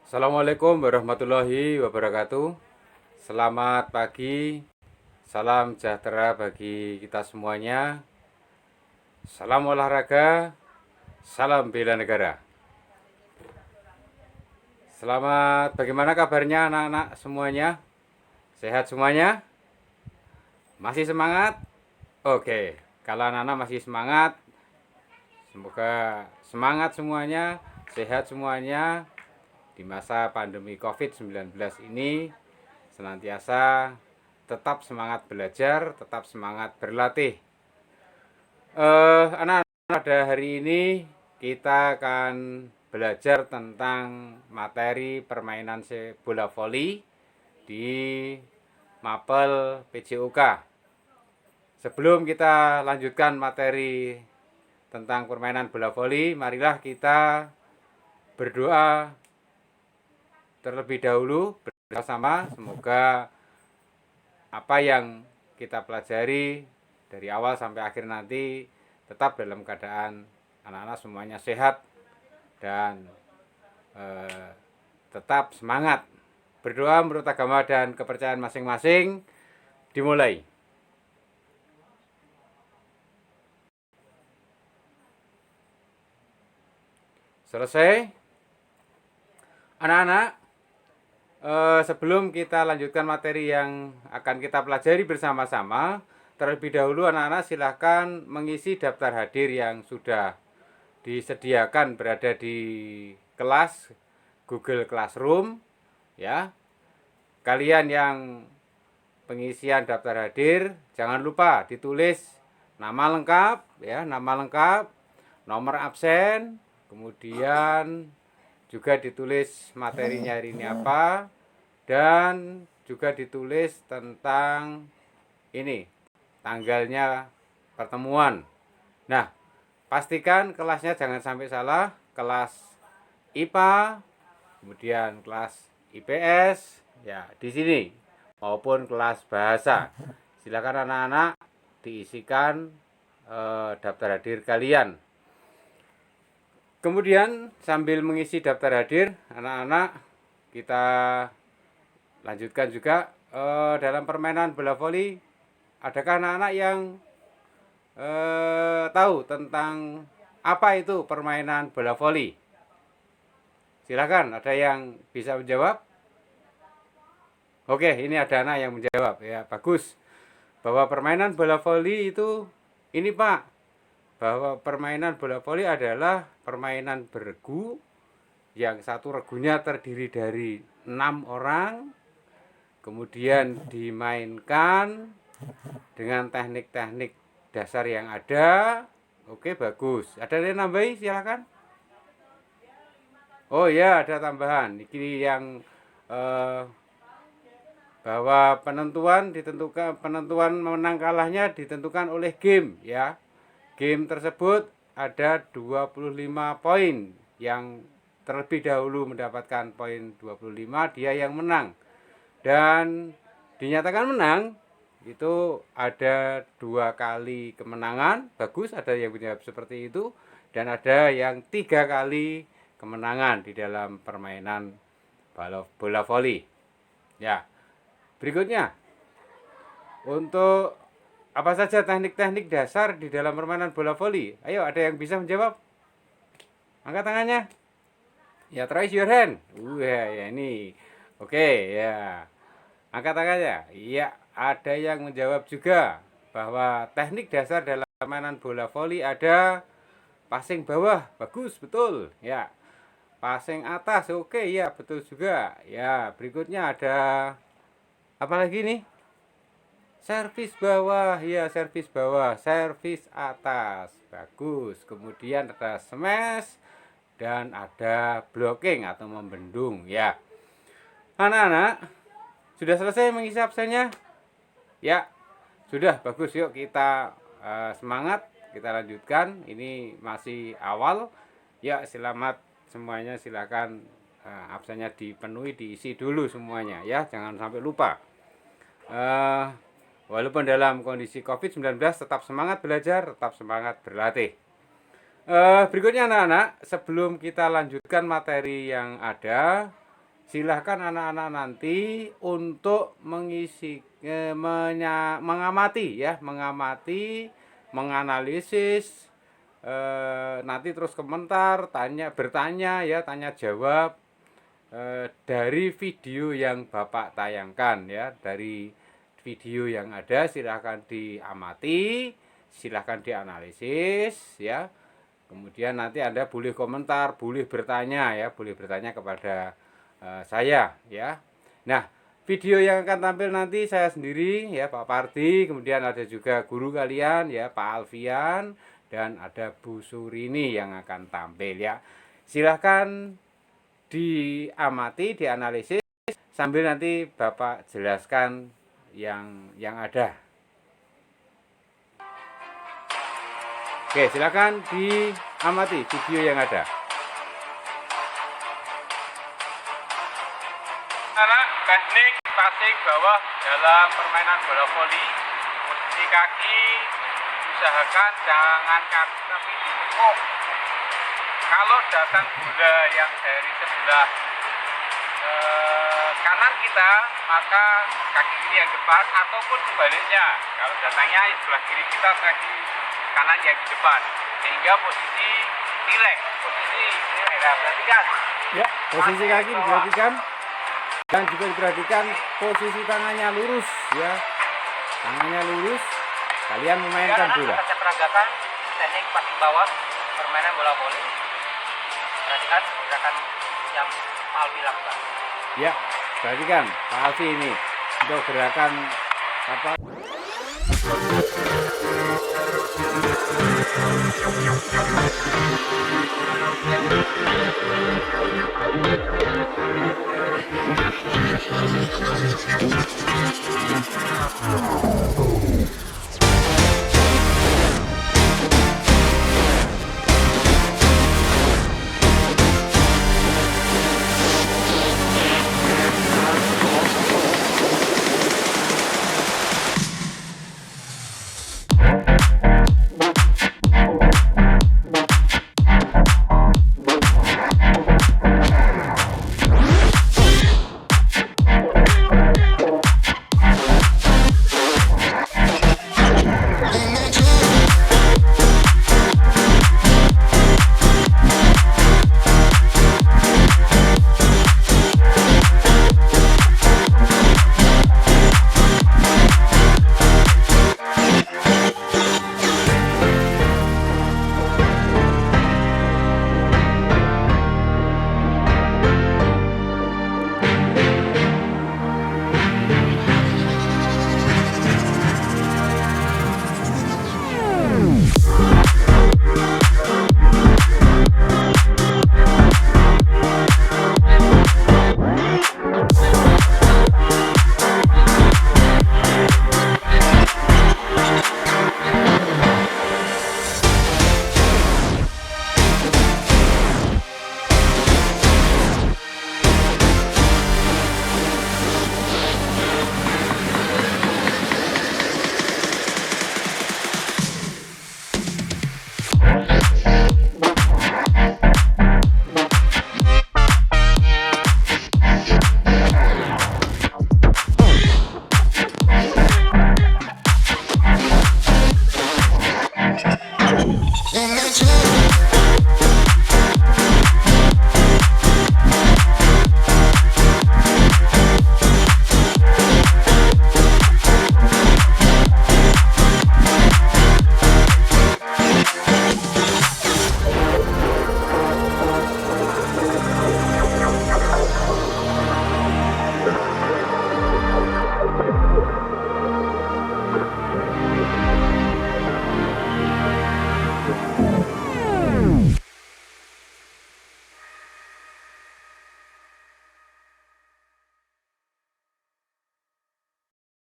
Assalamualaikum warahmatullahi wabarakatuh. Selamat pagi, salam sejahtera bagi kita semuanya. Salam olahraga, salam bela negara. Bagaimana kabarnya anak-anak semuanya? Sehat semuanya? Masih semangat? Oke, kalau anak-anak masih semangat, semoga semangat semuanya, sehat semuanya di masa pandemi COVID-19 ini, senantiasa tetap semangat belajar, tetap semangat berlatih. Anak-anak, pada hari ini kita akan belajar tentang materi permainan bola voli di Mapel PJOK. Sebelum kita lanjutkan materi tentang permainan bola voli, marilah kita berdoa terlebih dahulu bersama. Semoga apa yang kita pelajari dari awal sampai akhir nanti tetap dalam keadaan anak-anak semuanya sehat dan tetap semangat. Berdoa menurut agama dan kepercayaan masing-masing. Dimulai. Selesai. Anak-anak, sebelum kita lanjutkan materi yang akan kita pelajari bersama-sama, terlebih dahulu anak-anak silahkan mengisi daftar hadir yang sudah disediakan berada di kelas Google Classroom, ya. Kalian yang pengisian daftar hadir, jangan lupa ditulis nama lengkap, ya, nama lengkap, nomor absen, kemudian juga ditulis materinya hari ini apa, dan juga ditulis tentang ini tanggalnya pertemuan. Nah, pastikan kelasnya jangan sampai salah, kelas IPA, kemudian kelas IPS, ya di sini, maupun kelas bahasa. Silakan anak-anak diisikan daftar hadir kalian. Kemudian sambil mengisi daftar hadir, anak-anak kita lanjutkan juga dalam permainan bola voli. Adakah anak-anak yang tahu tentang apa itu permainan bola voli? Silakan, ada yang bisa menjawab? Oke, ini ada anak yang menjawab, ya bagus. Bahwa permainan bola voli itu ini Pak, bahwa permainan bola voli adalah permainan beregu yang satu regunya terdiri dari 6 orang, kemudian dimainkan dengan teknik-teknik dasar yang ada. Oke, bagus. Ada yang nambahin? Silakan. Oh ya, ada tambahan. Ini yang bahwa penentuan menang kalahnya ditentukan oleh game, ya. Game tersebut ada 25 poin. Yang terlebih dahulu mendapatkan poin 25, dia yang menang. Dan dinyatakan menang itu ada 2 kali kemenangan. Bagus, ada yang menjawab seperti itu. Dan ada yang 3 kali kemenangan di dalam permainan bola voli. Ya, berikutnya untuk apa saja teknik-teknik dasar di dalam permainan bola voli? Ayo, ada yang bisa menjawab? Angkat tangannya. Ya, raise your hand. Ya ini. Oke, ya. Angkat tangannya. Iya, ada yang menjawab juga bahwa teknik dasar dalam permainan bola voli ada passing bawah. Bagus, betul. Ya. Passing atas. Oke, ya, betul juga. Ya, berikutnya ada apa lagi nih? Servis bawah, ya servis bawah, servis atas, bagus. Kemudian ada smash dan ada blocking atau membendung, ya. Anak-anak, sudah selesai mengisi absennya? Ya, sudah, bagus. Yuk kita semangat, kita lanjutkan. Ini masih awal. Ya, selamat semuanya, silakan absennya dipenuhi, diisi dulu semuanya, ya. Jangan sampai lupa. Walaupun dalam kondisi COVID-19 tetap semangat belajar, tetap semangat berlatih. Berikutnya anak-anak, sebelum kita lanjutkan materi yang ada, silahkan anak-anak nanti untuk mengamati ya, mengamati, menganalisis, nanti terus komentar, bertanya ya, tanya jawab dari video yang Bapak tayangkan ya, dari video yang ada silahkan diamati, silahkan dianalisis ya. Kemudian nanti Anda boleh komentar, boleh bertanya ya, boleh bertanya kepada saya ya. Nah, video yang akan tampil nanti saya sendiri ya, Pak Parti, kemudian ada juga guru kalian ya, Pak Alfian, dan ada Bu Surini yang akan tampil ya. Silahkan diamati, dianalisis sambil nanti Bapak jelaskan yang ada. Oke, silakan diamati video yang ada. Anak teknik passing bawah dalam permainan bola voli, posisi kaki usahakan jangan kaki ditekuk. Kalau datang bola yang dari sebelah kanan kita, maka kaki kiri yang depan, ataupun sebaliknya. Kalau datangnya sebelah kiri kita, kaki kanan yang di depan, sehingga posisi rileks, nah, perhatikan ya, posisi kaki diperhatikan, dan juga diperhatikan posisi tangannya lurus ya, tangannya lurus. Kalian memainkan bola. Saya peragakan teknik passing bawah permainan bola voli. Perhatikan gerakan yang Pak Alfi lakukan. Ya, perhatikan Pak Alfi ini untuk gerakan apa?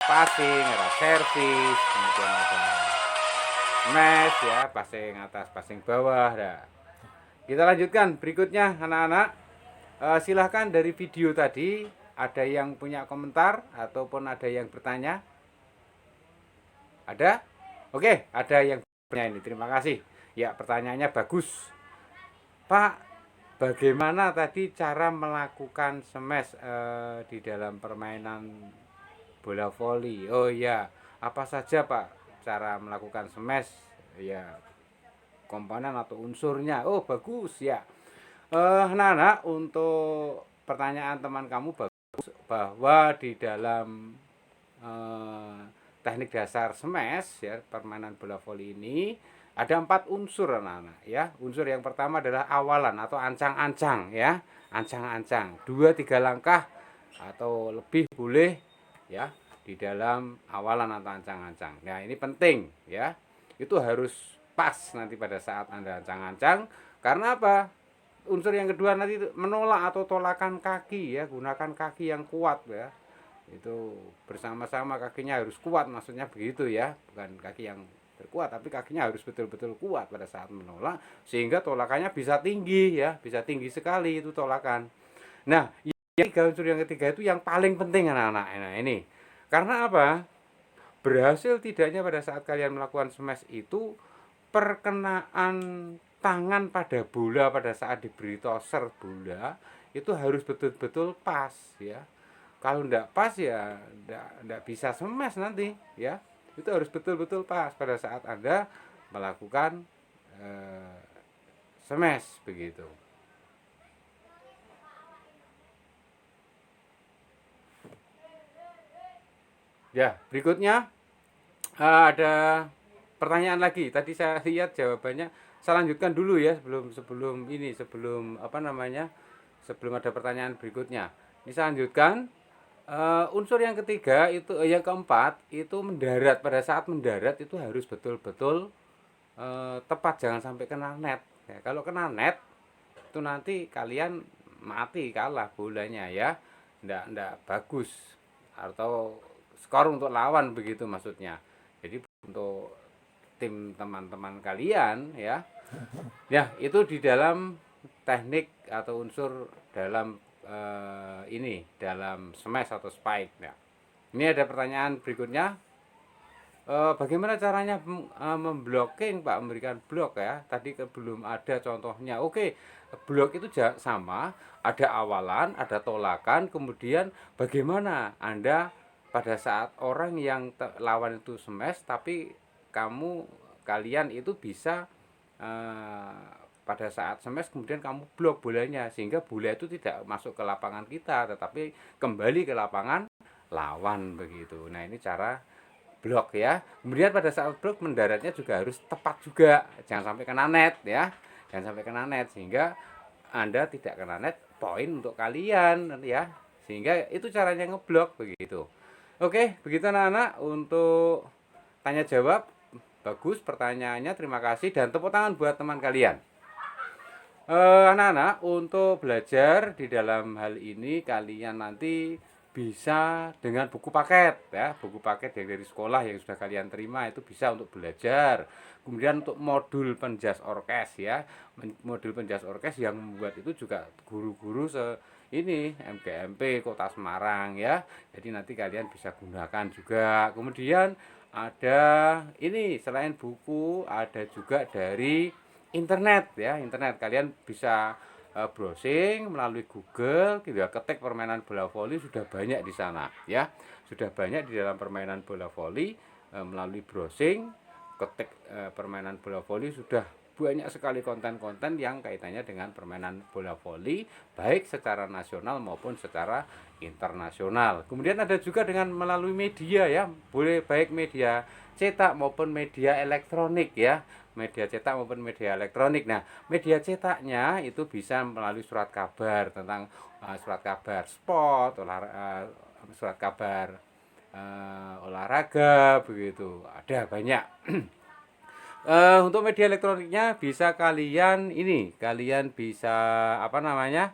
Passing, ada servis, kemudian ada smash ya, passing atas, passing bawah. Nah, kita lanjutkan berikutnya anak-anak. Silahkan dari video tadi ada yang punya komentar ataupun ada yang bertanya? Ada? Oke, ada yang bertanya ini. Terima kasih. Ya, pertanyaannya bagus. Pak, bagaimana tadi cara melakukan smash di dalam permainan bola voli? Oh ya, apa saja Pak cara melakukan smash? Ya, komponen atau unsurnya. Oh bagus ya. Nana, untuk pertanyaan teman kamu bagus bahwa di dalam eh, teknik dasar smash ya permainan bola voli ini ada 4 unsur anak-anak ya. Unsur yang pertama adalah awalan atau ancang-ancang ya, ancang-ancang 2-3 langkah atau lebih boleh ya di dalam awalan atau ancang-ancang. Nah ini penting ya, itu harus pas nanti pada saat Anda ancang-ancang. Karena apa? Unsur yang kedua nanti menolak atau tolakan kaki ya, gunakan kaki yang kuat ya, itu bersama-sama kakinya harus kuat, maksudnya begitu ya, bukan kaki yang terkuat tapi kakinya harus betul-betul kuat pada saat menolak sehingga tolakannya bisa tinggi ya, bisa tinggi sekali itu tolakan. Nah yang tiga, unsur yang ketiga itu yang paling penting anak-anak. Nah ini karena apa, berhasil tidaknya pada saat kalian melakukan smash itu perkenaan tangan pada bola pada saat diberi toser bola itu harus betul-betul pas ya. Kalau enggak pas ya enggak bisa smash nanti ya. Itu harus betul-betul pas pada saat Anda melakukan eh, smash begitu. Ya, berikutnya ada pertanyaan lagi. Tadi saya lihat jawabannya. Saya lanjutkan dulu ya sebelum sebelum ini sebelum apa namanya? Sebelum ada pertanyaan berikutnya. Ini saya lanjutkan. Unsur yang ketiga itu yang keempat itu mendarat. Pada saat mendarat itu harus betul-betul tepat, jangan sampai kena net. Ya, kalau kena net itu nanti kalian mati, kalah bolanya ya. Ndak bagus atau skor untuk lawan begitu maksudnya. Jadi untuk tim teman-teman kalian ya. Ya, itu di dalam teknik atau unsur dalam ini dalam smash atau spike ya. Ini ada pertanyaan berikutnya. Bagaimana caranya memblocking Pak, memberikan blok ya? Tadi belum ada contohnya. Oke, blok itu sama, ada awalan, ada tolakan, kemudian bagaimana Anda pada saat orang yang lawan itu smash, tapi kalian itu bisa eh, pada saat smash kemudian kamu blok bolanya sehingga bola itu tidak masuk ke lapangan kita, tetapi kembali ke lapangan lawan begitu. Nah ini cara blok ya. Kemudian pada saat blok mendaratnya juga harus tepat juga, jangan sampai kena net ya, jangan sampai kena net sehingga Anda tidak kena net, poin untuk kalian ya, sehingga itu caranya ngeblok begitu. Oke begitu anak-anak untuk tanya jawab. Bagus pertanyaannya, terima kasih dan tepuk tangan buat teman kalian. Anak-anak untuk belajar di dalam hal ini kalian nanti bisa dengan buku paket ya, buku paket dari sekolah yang sudah kalian terima itu bisa untuk belajar. Kemudian untuk modul penjas orkes ya, modul penjas orkes yang membuat itu juga guru-guru ini MGMP Kota Semarang ya. Jadi nanti kalian bisa gunakan juga. Kemudian ada ini selain buku ada juga dari internet ya, internet kalian bisa browsing melalui Google gitu ya, ketik permainan bola voli sudah banyak di sana ya, sudah banyak di dalam permainan bola voli. Melalui browsing ketik permainan bola voli sudah banyak sekali konten-konten yang kaitannya dengan permainan bola voli baik secara nasional maupun secara internasional. Kemudian ada juga dengan melalui media ya, boleh baik media cetak maupun media elektronik ya, media cetak maupun media elektronik. Nah, media cetaknya itu bisa melalui surat kabar tentang surat kabar sport, surat kabar olahraga begitu. Ada banyak. Untuk media elektroniknya bisa kalian bisa apa namanya?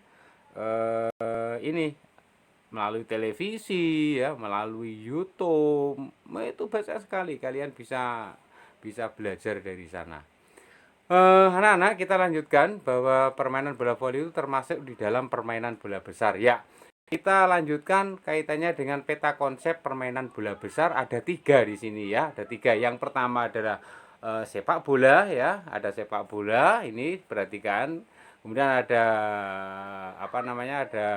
Ini melalui televisi ya, melalui YouTube. Itu banyak sekali kalian bisa bisa belajar dari sana. Anak-anak kita lanjutkan bahwa permainan bola voli itu termasuk di dalam permainan bola besar ya. Kita lanjutkan kaitannya dengan peta konsep permainan bola besar, ada 3 di sini ya, ada 3. Yang pertama adalah sepak bola ya, ada sepak bola ini perhatikan. Kemudian ada apa namanya? Ada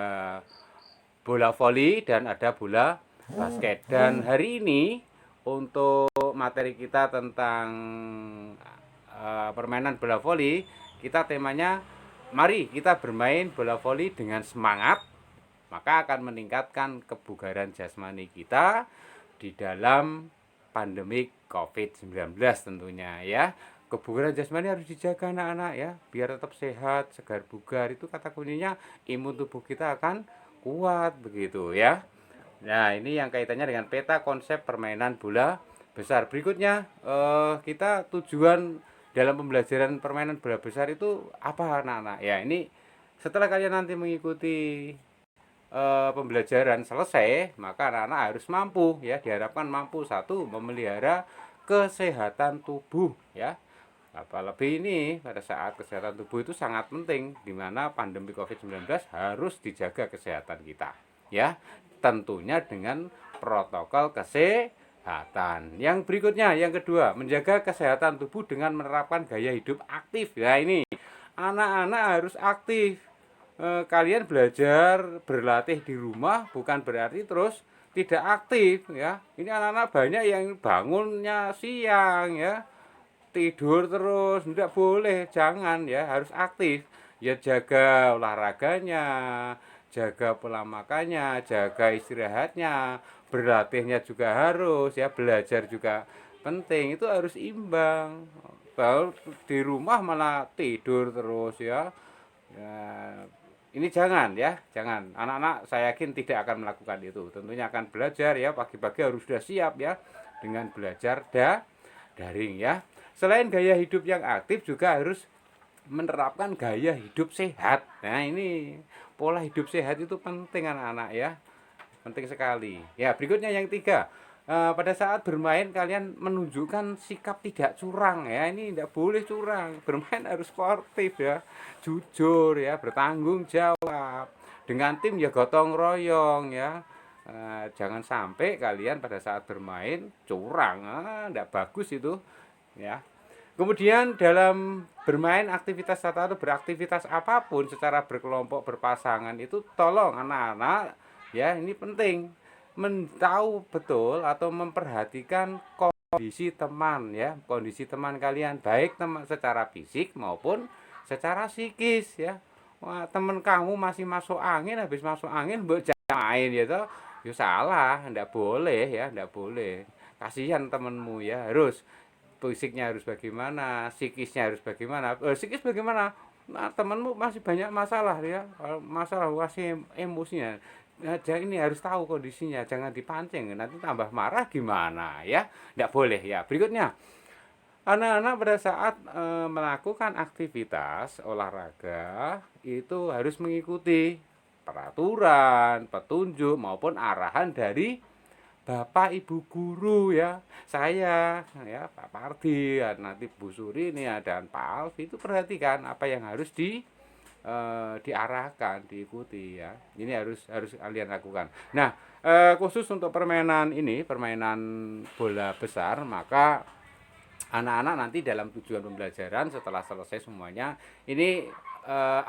bola voli dan ada bola basket. Dan hari ini untuk materi kita tentang permainan bola voli, kita temanya mari kita bermain bola voli dengan semangat, maka akan meningkatkan kebugaran jasmani kita di dalam pandemi COVID-19 tentunya ya. Kebugaran jasmani harus dijaga anak-anak ya, biar tetap sehat, segar bugar. Itu kata kuncinya, imun tubuh kita akan kuat begitu ya. Nah, ini yang kaitannya dengan peta konsep permainan bola besar. Berikutnya, kita tujuan dalam pembelajaran permainan bola besar itu apa anak-anak? Ya, ini setelah kalian nanti mengikuti pembelajaran selesai, maka anak-anak harus mampu ya, diharapkan mampu satu memelihara kesehatan tubuh ya. Apalagi ini pada saat kesehatan tubuh itu sangat penting, di mana pandemi COVID-19 harus dijaga kesehatan kita ya, tentunya dengan protokol kesehatan. Yang berikutnya, yang kedua, menjaga kesehatan tubuh dengan menerapkan gaya hidup aktif. Ya ini anak-anak harus aktif. Kalian belajar berlatih di rumah bukan berarti terus tidak aktif ya. Ini anak-anak banyak yang bangunnya siang ya, tidur terus, tidak boleh, jangan ya, harus aktif ya, jaga olahraganya, jaga pola makannya, jaga istirahatnya, berlatihnya juga harus ya, belajar juga penting, itu harus imbang. Kalau di rumah malah tidur terus ya, ya ini jangan ya, jangan. Anak-anak saya yakin tidak akan melakukan itu, tentunya akan belajar ya, pagi-pagi harus sudah siap ya dengan belajar daring ya. Selain gaya hidup yang aktif juga harus menerapkan gaya hidup sehat. Nah, ini pola hidup sehat itu penting anak-anak ya. Penting sekali. Ya, berikutnya yang tiga. Pada saat bermain kalian menunjukkan sikap tidak curang ya. Ini tidak boleh curang. Bermain harus sportif ya. Jujur ya, bertanggung jawab. Dengan tim ya gotong royong ya. Jangan sampai kalian pada saat bermain curang. Tidak bagus itu ya. Kemudian dalam bermain aktivitas atau beraktivitas apapun secara berkelompok berpasangan itu tolong anak-anak ya, ini penting tahu betul atau memperhatikan kondisi teman ya, kondisi teman kalian, baik teman secara fisik maupun secara psikis ya. Wah, teman kamu masih masuk angin, habis masuk angin mbok main ya toh, ya salah, ndak boleh ya, ndak boleh. Kasihan temenmu ya, harus fisiknya harus bagaimana, psikisnya harus bagaimana. Psikis bagaimana? Nah, temanmu masih banyak masalah ya, masalah masih emosinya. Nah, ini harus tahu kondisinya, jangan dipancing, nanti tambah marah gimana ya? Tidak boleh ya. Berikutnya, anak-anak pada saat melakukan aktivitas olahraga itu harus mengikuti peraturan, petunjuk maupun arahan dari Bapak Ibu guru ya, saya ya, Pak Pardi, nanti Bu Suri ini dan Pak Alfi, itu perhatikan apa yang harus diarahkan, diikuti ya. Ini harus kalian lakukan. Nah, khusus untuk permainan ini, permainan bola besar, maka anak-anak nanti dalam tujuan pembelajaran setelah selesai semuanya ini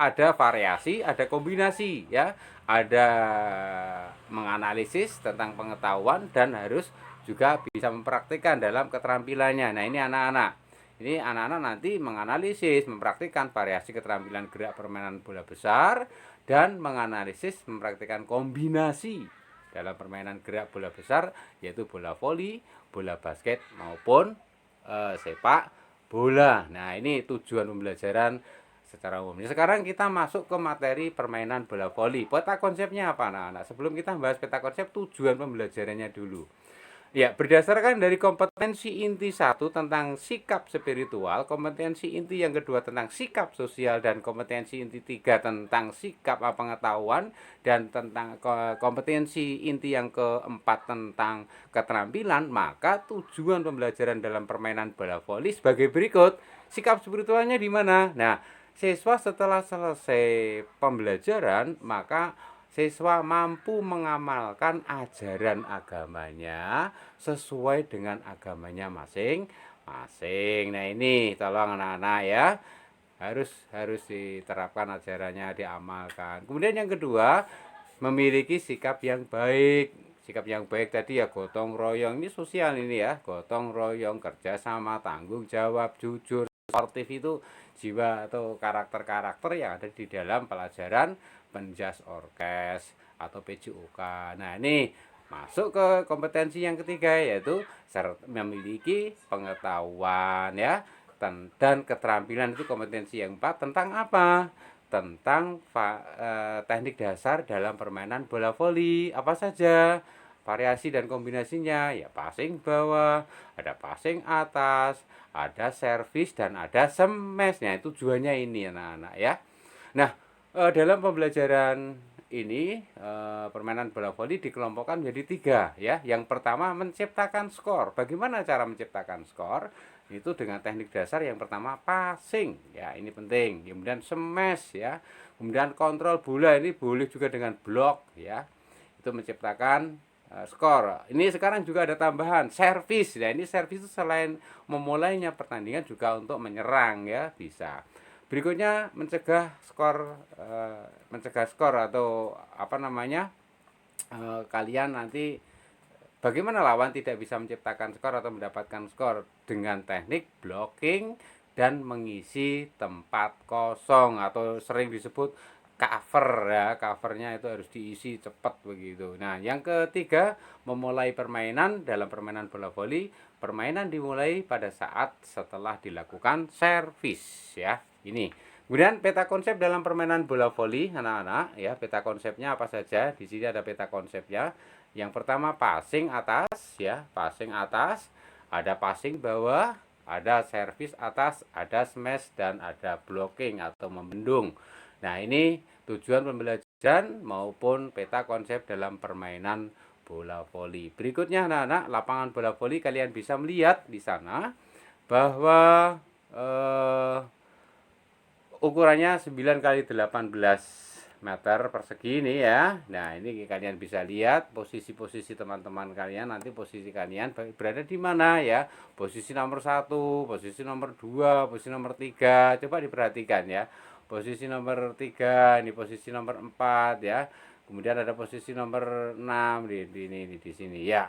ada variasi, ada kombinasi ya, ada menganalisis tentang pengetahuan dan harus juga bisa mempraktikkan dalam keterampilannya. Nah, ini anak-anak. Ini anak-anak nanti menganalisis, mempraktikkan variasi keterampilan gerak permainan bola besar dan menganalisis, mempraktikkan kombinasi dalam permainan gerak bola besar yaitu bola voli, bola basket maupun sepak bola. Nah, ini tujuan pembelajaran secara umum. Sekarang kita masuk ke materi permainan bola voli. Peta konsepnya apa anak-anak? Sebelum kita bahas peta konsep, tujuan pembelajarannya dulu. Ya, berdasarkan dari kompetensi inti satu tentang sikap spiritual, kompetensi inti yang kedua tentang sikap sosial, dan kompetensi inti tiga tentang sikap pengetahuan, dan tentang kompetensi inti yang keempat tentang keterampilan, maka tujuan pembelajaran dalam permainan bola voli sebagai berikut. Sikap spiritualnya di mana? Nah, siswa setelah selesai pembelajaran, maka siswa mampu mengamalkan ajaran agamanya sesuai dengan agamanya masing-masing. Nah, ini tolong anak-anak ya. harus diterapkan ajarannya, diamalkan. Kemudian yang kedua, memiliki sikap yang baik. Sikap yang baik tadi ya gotong royong, ini sosial ini ya, gotong royong, kerjasama, tanggung jawab, jujur, sportif, itu jiwa atau karakter-karakter yang ada di dalam pelajaran penjas orkes atau PJOK. Nah, ini masuk ke kompetensi yang ketiga, yaitu memiliki pengetahuan ya, dan keterampilan. Itu kompetensi yang keempat. Tentang apa? Tentang teknik dasar dalam permainan bola voli. Apa saja variasi dan kombinasinya? Ya, passing bawah, ada passing atas, ada servis, dan ada smash. Nah, tujuannya ini anak-anak ya. Nah, dalam pembelajaran ini, permainan bola voli dikelompokkan menjadi tiga ya. Yang pertama, menciptakan skor. Bagaimana cara menciptakan skor? Itu dengan teknik dasar. Yang pertama, passing ya, ini penting. Kemudian smash ya, kemudian kontrol bola, ini boleh juga dengan blok ya. Itu menciptakan skor. Ini sekarang juga ada tambahan servis ya. Ini servis itu selain memulainya pertandingan juga untuk menyerang ya, bisa. Berikutnya mencegah skor atau apa namanya, kalian nanti bagaimana lawan tidak bisa menciptakan skor atau mendapatkan skor dengan teknik blocking dan mengisi tempat kosong atau sering disebut cover ya. Covernya itu harus diisi cepat begitu. Nah, yang ketiga, memulai permainan. Dalam permainan bola voli, permainan dimulai pada saat setelah dilakukan servis ya. Ini. Kemudian peta konsep dalam permainan bola voli anak-anak ya. Peta konsepnya apa saja? Di sini ada peta konsepnya. Yang pertama, passing atas ya, passing atas, ada passing bawah, ada servis atas, ada smash, dan ada blocking atau membendung. Nah, ini tujuan pembelajaran maupun peta konsep dalam permainan bola voli. Berikutnya anak-anak, lapangan bola voli, kalian bisa melihat di sana bahwa ukurannya 9 kali 18 meter persegi ini ya. Nah, ini kalian bisa lihat posisi-posisi teman-teman kalian. Nanti posisi kalian berada di mana ya. Posisi nomor 1, posisi nomor 2, posisi nomor 3. Coba diperhatikan ya. Posisi nomor 3, ini posisi nomor 4 ya. Kemudian ada posisi nomor 6 di sini ya.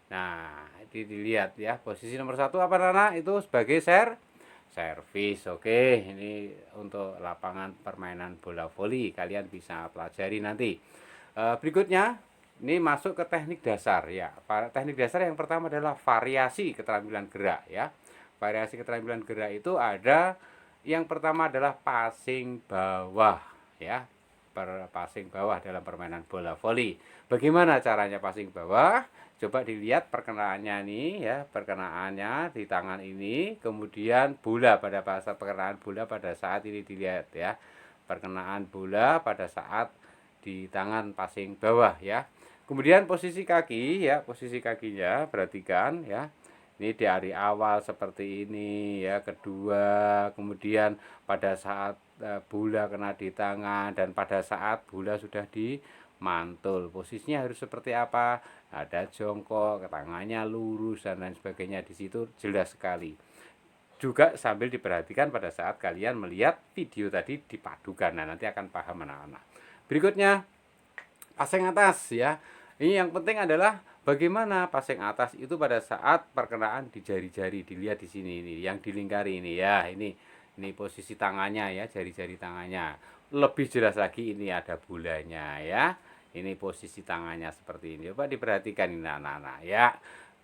Nah, dilihat ya. Posisi nomor 1 apa Nana? Itu sebagai servis. Oke, ini untuk lapangan permainan bola voli, kalian bisa pelajari nanti. Berikutnya, ini masuk ke teknik dasar ya. Teknik dasar yang pertama adalah variasi keterampilan gerak ya. Variasi keterampilan gerak itu ada, yang pertama adalah passing bawah ya. Passing bawah dalam permainan bola voli. Bagaimana caranya passing bawah? Coba dilihat perkenaannya nih ya, perkenaannya di tangan ini, kemudian bola, pada saat perkenaan bola pada saat ini dilihat ya. Perkenaan bola pada saat di tangan passing bawah ya. Kemudian posisi kaki ya, posisi kakinya perhatikan ya. Ini dari awal seperti ini ya, kedua, kemudian pada saat bola kena di tangan, dan pada saat bola sudah di mantul, posisinya harus seperti apa? Ada jongkok, tangannya lurus, dan lain sebagainya. Di situ jelas sekali. Juga sambil diperhatikan pada saat kalian melihat video tadi dipadukan. Nah, nanti akan paham anak-anak. Berikutnya, passing atas ya. Ini yang penting adalah bagaimana passing atas itu pada saat perkenaan di jari-jari. Dilihat di sini ini, yang dilingkari ini ya. Ini posisi tangannya ya, jari-jari tangannya. Lebih jelas lagi ini ada bolanya ya. Ini posisi tangannya seperti ini. Coba diperhatikan ini anak-anak ya.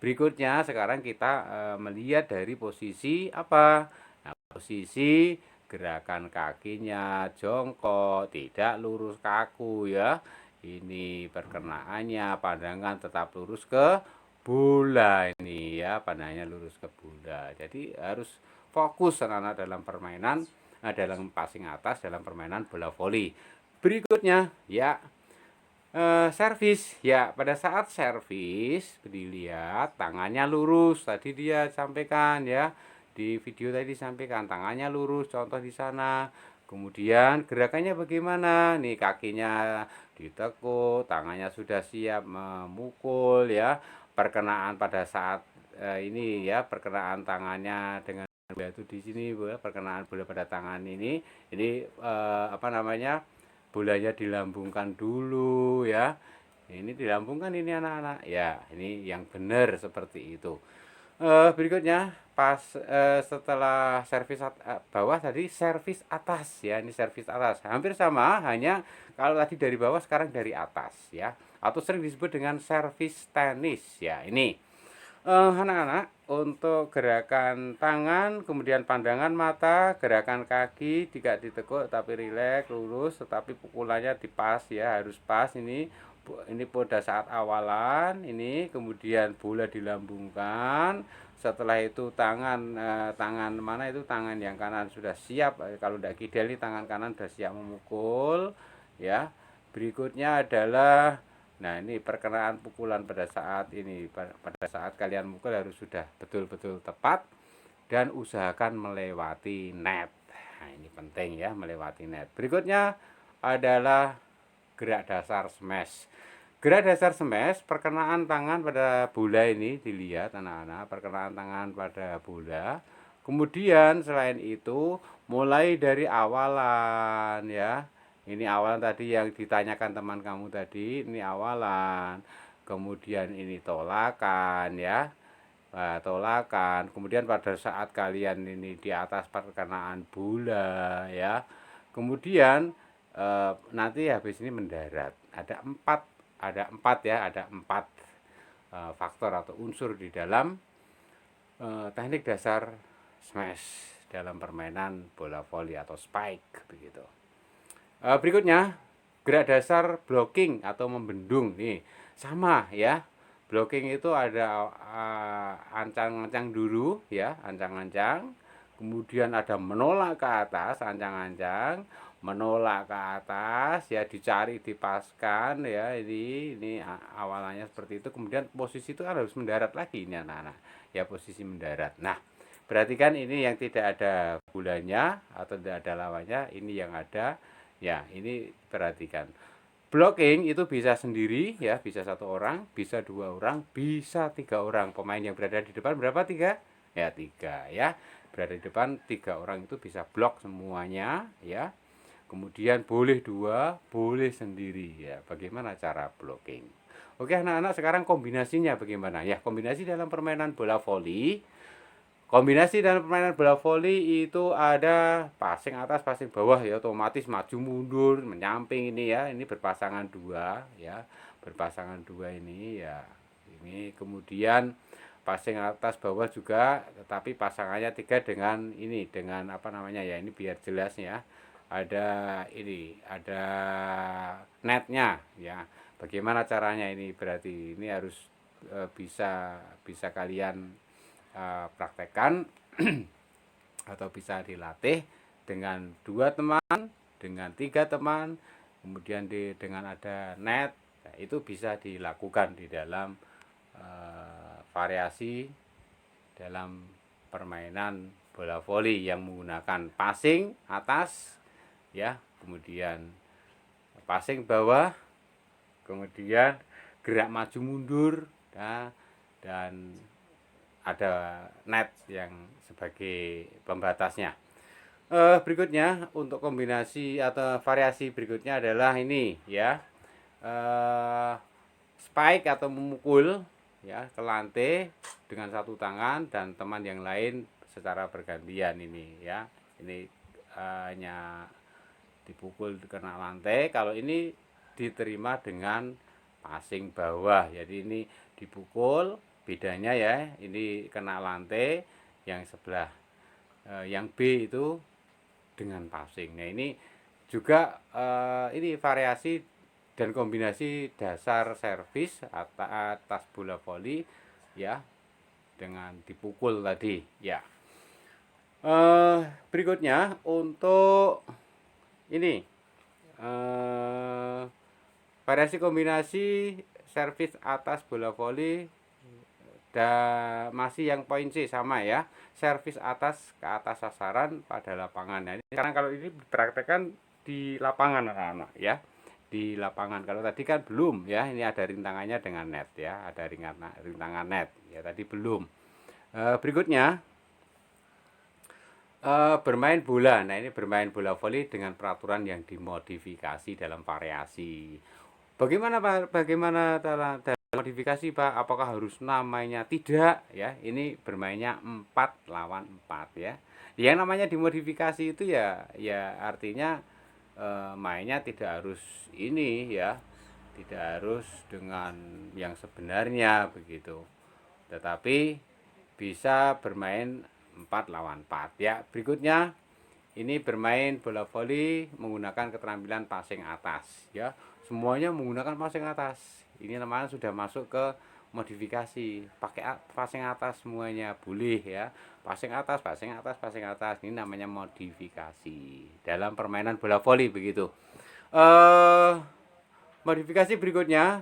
Berikutnya sekarang kita melihat dari posisi apa? Nah, posisi gerakan kakinya jongkok, tidak lurus kaku ya. Ini perkenaannya, pandangan tetap lurus ke bola ini ya, pandangannya lurus ke bola. Jadi harus fokus anak-anak dalam permainan, dalam passing atas dalam permainan bola voli. Berikutnya ya, servis ya. Pada saat servis dilihat tangannya lurus, tadi dia sampaikan ya, di video tadi sampaikan tangannya lurus, contoh di sana. Kemudian gerakannya bagaimana? Nih kakinya ditekuk, tangannya sudah siap memukul ya. Perkenaan pada saat ini ya, perkenaan tangannya dengan bola itu di sini, perkenaan bola pada tangan ini apa namanya, bolanya dilambungkan dulu ya. Ini dilambungkan ini anak-anak. Ya, ini yang benar seperti itu. Berikutnya pas setelah servis bawah tadi servis atas ya, ini servis atas hampir sama, hanya kalau tadi dari bawah sekarang dari atas ya, atau sering disebut dengan servis tenis ya. Ini anak-anak untuk gerakan tangan, kemudian pandangan mata, gerakan kaki tidak ditekuk tapi rileks lurus, tetapi pukulannya dipas ya, harus pas ini pada saat awalan ini, kemudian bola dilambungkan. Setelah itu tangan mana itu, tangan yang kanan sudah siap, kalau tidak kidal ini tangan kanan sudah siap memukul ya. Berikutnya adalah, nah ini perkenaan pukulan pada saat ini, pada saat kalian mukul harus sudah betul-betul tepat dan usahakan melewati net. Nah ini penting ya, melewati net. Berikutnya adalah gerak dasar smash. Gerak dasar smash, perkenaan tangan pada bola ini dilihat anak-anak, perkenaan tangan pada bola. Kemudian selain itu mulai dari awalan ya. Ini awalan tadi yang ditanyakan teman kamu tadi, ini awalan. Kemudian ini tolakan ya. Nah, tolakan. Kemudian pada saat kalian ini di atas perkenaan bola ya. Kemudian nanti habis ini mendarat. Ada empat ya, ada empat faktor atau unsur di dalam teknik dasar smash dalam permainan bola voli atau spike begitu. Berikutnya gerak dasar blocking atau membendung nih, sama ya. Blocking itu ada ancang-ancang dulu ya, ancang-ancang. Kemudian ada menolak ke atas, ancang-ancang, menolak ke atas ya, dicari dipaskan ya. Ini awalannya seperti itu. Kemudian posisi itu harus mendarat lagi ini anak-anak. Ya, posisi mendarat. Nah, berarti kan ini yang tidak ada bulannya atau tidak ada lawannya, ini yang ada. Ya, ini perhatikan. Blocking itu bisa sendiri ya, bisa satu orang, bisa dua orang, bisa tiga orang. Pemain yang berada di depan berapa? Tiga? Ya, tiga ya. Berada di depan tiga orang itu bisa blok semuanya ya. Kemudian boleh dua, boleh sendiri ya. Bagaimana cara blocking? Oke anak-anak, sekarang kombinasinya bagaimana? Ya, kombinasi dalam permainan bola voli. Kombinasi dalam permainan bola voli itu ada passing atas, passing bawah ya, otomatis maju mundur, menyamping ini ya. Ini berpasangan dua ya. Berpasangan dua ini ya. Ini kemudian passing atas bawah juga, tetapi pasangannya tiga dengan ini, dengan apa namanya ya, ini biar jelas ya. Ada ini, ada netnya ya. Bagaimana caranya ini, berarti ini harus bisa kalian praktekkan atau bisa dilatih dengan dua teman, dengan tiga teman, kemudian dengan ada net. Nah, itu bisa dilakukan di dalam variasi dalam permainan bola voli yang menggunakan passing atas ya, kemudian passing bawah, kemudian gerak maju mundur ya, dan ada net yang sebagai pembatasnya. Berikutnya untuk kombinasi atau variasi berikutnya adalah ini ya, spike atau memukul ya ke lantai dengan satu tangan dan teman yang lain secara bergantian ini ya. Ini hanya dipukul kena lantai. Kalau ini diterima dengan passing bawah, jadi ini dipukul. Bedanya ya, ini kena lantai, yang sebelah yang B itu dengan passing. Nah ini juga ini variasi dan kombinasi dasar servis atas bola voli ya, dengan dipukul tadi ya. Berikutnya untuk ini variasi kombinasi servis atas bola voli. Masih yang poin C sama ya, servis atas ke atas sasaran pada lapangan. Nah, ini sekarang kalau ini dipraktekkan di lapangan anak-anak ya, di lapangan. Kalau tadi kan belum ya, ini ada rintangannya dengan net ya, ada rintangan net ya, tadi belum. Berikutnya Bermain bola. Nah, ini bermain bola voli dengan peraturan yang dimodifikasi dalam variasi. Bagaimana dalam modifikasi, Pak? Apakah harus namanya? Tidak, ya. Ini bermainnya 4 lawan 4 ya. Yang namanya dimodifikasi itu ya artinya mainnya tidak harus ini ya. Tidak harus dengan yang sebenarnya begitu. Tetapi bisa bermain 4 lawan 4 ya. Berikutnya ini bermain bola voli menggunakan keterampilan passing atas ya. Semuanya menggunakan passing atas. Ini namanya sudah masuk ke modifikasi. Pakai passing atas semuanya boleh ya. Passing atas, passing atas, passing atas. Ini namanya modifikasi dalam permainan bola voli begitu. Eh Modifikasi berikutnya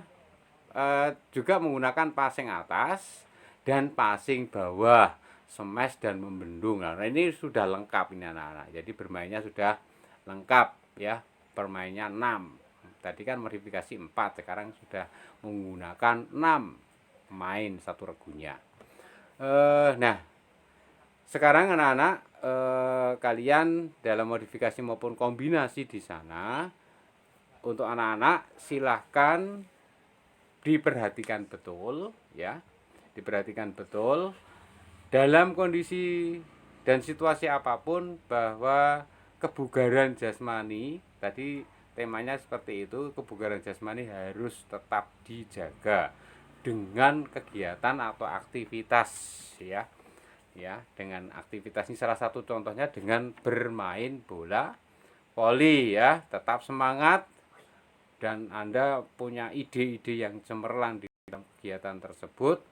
juga menggunakan passing atas dan passing bawah, smash dan membendung. Nah, ini sudah lengkap ini anak-anak. Jadi bermainnya sudah lengkap ya. Permainnya 6. Tadi kan modifikasi 4, sekarang sudah menggunakan 6 pemain satu regunya. Nah, sekarang anak-anak kalian dalam modifikasi maupun kombinasi di sana, untuk anak-anak silahkan diperhatikan betul ya, diperhatikan betul dalam kondisi dan situasi apapun bahwa kebugaran jasmani tadi temanya seperti itu, kebugaran jasmani harus tetap dijaga dengan kegiatan atau aktivitas ya. Ya, dengan aktivitas ini salah satu contohnya dengan bermain bola voli ya, tetap semangat dan Anda punya ide-ide yang cemerlang di dalam kegiatan tersebut.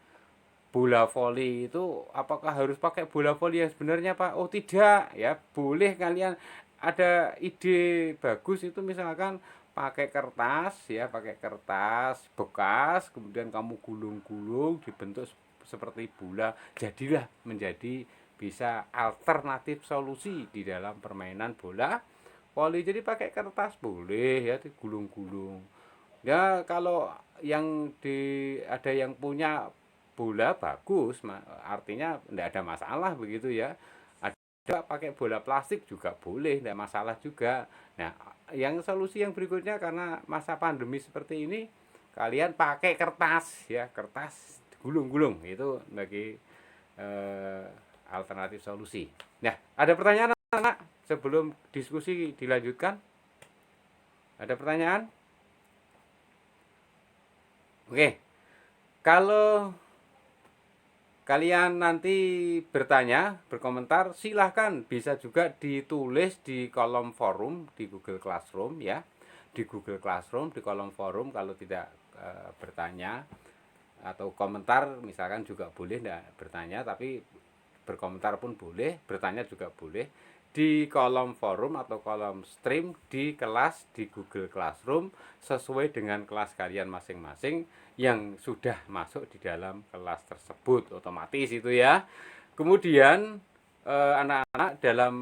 Bola voli itu apakah harus pakai bola voli yang sebenarnya, Pak? Oh tidak ya, boleh kalian ada ide bagus itu misalkan pakai kertas ya, pakai kertas bekas kemudian kamu gulung-gulung dibentuk seperti bola, jadilah menjadi bisa alternatif solusi di dalam permainan bola voli. Jadi pakai kertas boleh ya, digulung-gulung. Ya kalau ada yang punya bola bagus, artinya tidak ada masalah begitu ya. Ada pakai bola plastik juga boleh, tidak masalah juga. Nah, yang solusi yang berikutnya karena masa pandemi seperti ini, kalian pakai kertas ya, kertas gulung-gulung itu bagi eh, alternatif solusi. Nah, ada pertanyaan anak sebelum diskusi dilanjutkan? Ada pertanyaan? Oke, kalau kalian nanti bertanya, berkomentar, silahkan bisa juga ditulis di kolom forum di Google Classroom ya. Di Google Classroom, di kolom forum kalau tidak bertanya atau komentar misalkan juga boleh, tidak bertanya tapi berkomentar pun boleh, bertanya juga boleh di kolom forum atau kolom stream di kelas di Google Classroom sesuai dengan kelas kalian masing-masing yang sudah masuk di dalam kelas tersebut otomatis itu ya. Kemudian anak-anak dalam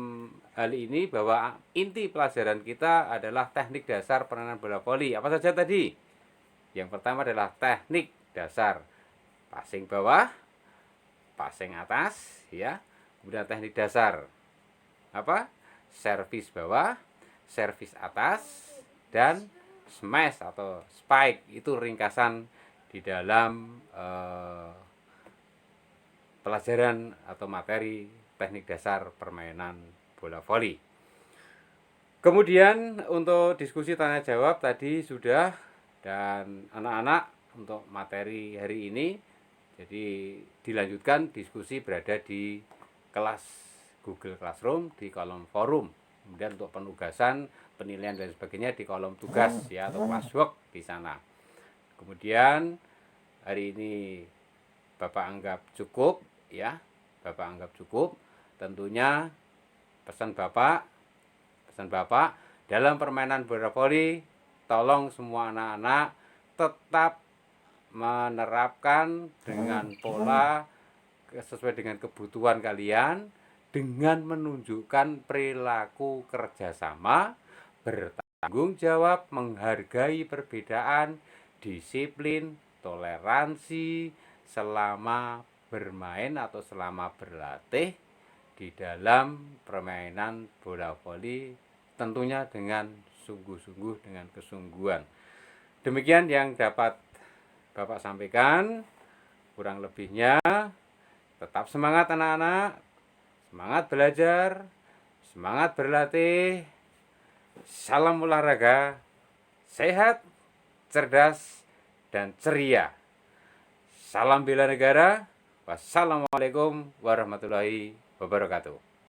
hal ini bahwa inti pelajaran kita adalah teknik dasar permainan bola voli. Apa saja tadi? Yang pertama adalah teknik dasar passing bawah, passing atas ya. Kemudian teknik dasar apa? Servis bawah, servis atas, dan smash atau spike. Itu ringkasan di dalam pelajaran atau materi teknik dasar permainan bola voli. Kemudian untuk diskusi tanya jawab tadi sudah, dan anak-anak untuk materi hari ini jadi dilanjutkan diskusi berada di kelas Google Classroom di kolom forum. Kemudian untuk penugasan, penilaian dan sebagainya di kolom tugas ya atau classwork di sana. Kemudian hari ini Bapak anggap cukup ya. Bapak anggap cukup. Tentunya pesan Bapak dalam permainan bola voli, tolong semua anak-anak tetap menerapkan dengan pola sesuai dengan kebutuhan kalian, dengan menunjukkan perilaku kerjasama, bertanggung jawab, menghargai perbedaan, disiplin, toleransi selama bermain atau selama berlatih, di dalam permainan bola voli, tentunya dengan sungguh-sungguh, dengan kesungguhan. Demikian yang dapat Bapak sampaikan. Kurang lebihnya tetap semangat anak-anak, semangat belajar, semangat berlatih. Salam olahraga, sehat, cerdas, dan ceria. Salam bela negara. Wassalamualaikum warahmatullahi wabarakatuh.